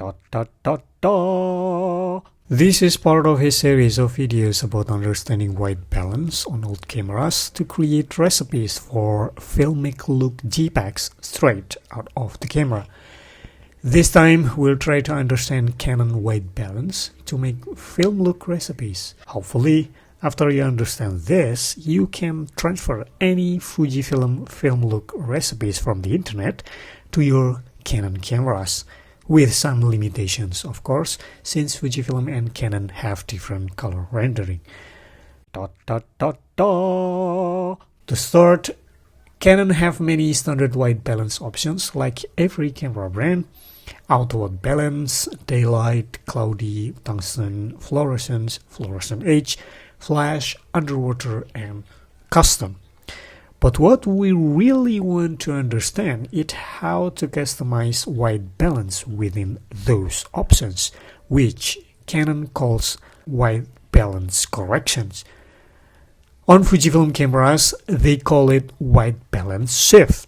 Dot dot dot dot. This is part of a series of videos about understanding white balance on old cameras to create recipes for Filmic look JPEGs straight out of the camera. This time we'll try to understand Canon white balance to make film look recipes. Hopefully, after you understand this, you can transfer any Fujifilm film look recipes from the internet to your Canon cameras. With some limitations, of course, since Fujifilm and Canon have different color rendering. To start, Canon have many standard white balance options like every camera brand: auto white balance, daylight, cloudy, tungsten, fluorescence, fluorescent H, flash, underwater, and custom. But what we really want to understand is how to customize white balance within those options, which Canon calls white balance corrections. On Fujifilm cameras, they call it white balance shift.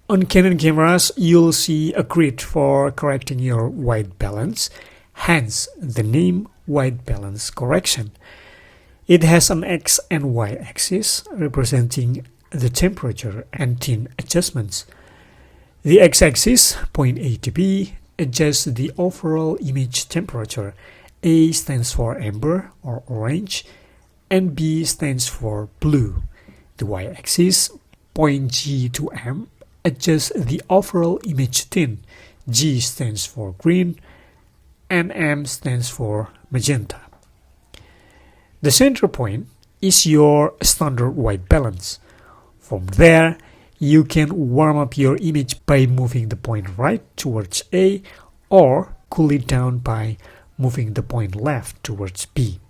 On Canon cameras, you'll see a grid for correcting your white balance, hence the name white balance correction. It has an X and Y axis representing the temperature and tint adjustments. The X-axis, point A to B, adjusts the overall image temperature. A stands for amber or orange, and B stands for blue. The Y-axis, point G to M, adjusts the overall image tint. G stands for green, and M stands for magenta. The center point is your standard white balance. From there, you can warm up your image by moving the point right towards A or cool it down by moving the point left towards B.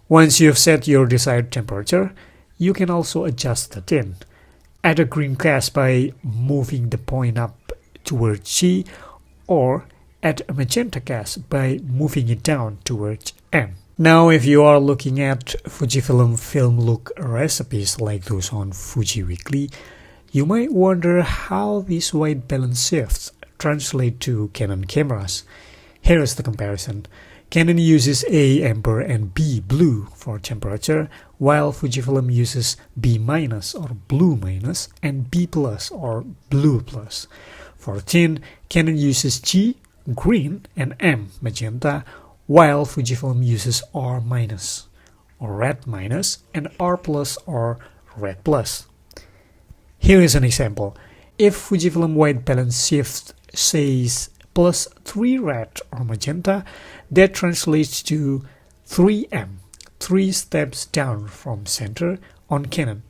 Once you've set your desired temperature, you can also adjust the tint. Add a green cast by moving the point up towards G, or add a magenta cast by moving it down towards M. Now, if you are looking at Fujifilm film look recipes like those on Fuji Weekly, you might wonder how these white balance shifts translate to Canon cameras. Here is the comparison. Canon uses A amber and B blue for temperature, while Fujifilm uses B minus or blue minus and B plus or blue plus. For tint, Canon uses G green and M magenta, while Fujifilm uses R minus or red minus and R plus or red plus. Here is an example. If Fujifilm white balance shift says plus 3 red or magenta, that translates to 3M, 3 steps down from center on Canon.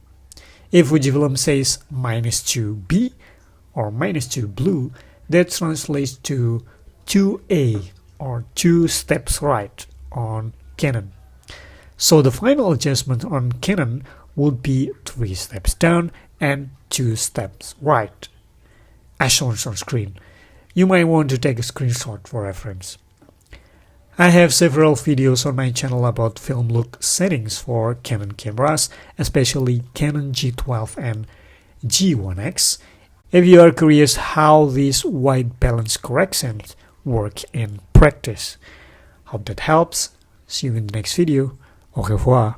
If Fujifilm says minus 2B or minus 2 blue, that translates to 2A or 2 steps right on Canon. So the final adjustment on Canon would be 3 steps down and 2 steps right, as shown on screen. You might want to take a screenshot for reference. I have several videos on my channel about film look settings for Canon cameras, especially Canon G12 and G1X. If you are curious how these white balance corrections work in practice. Hope that helps. See you in the next video. Au revoir.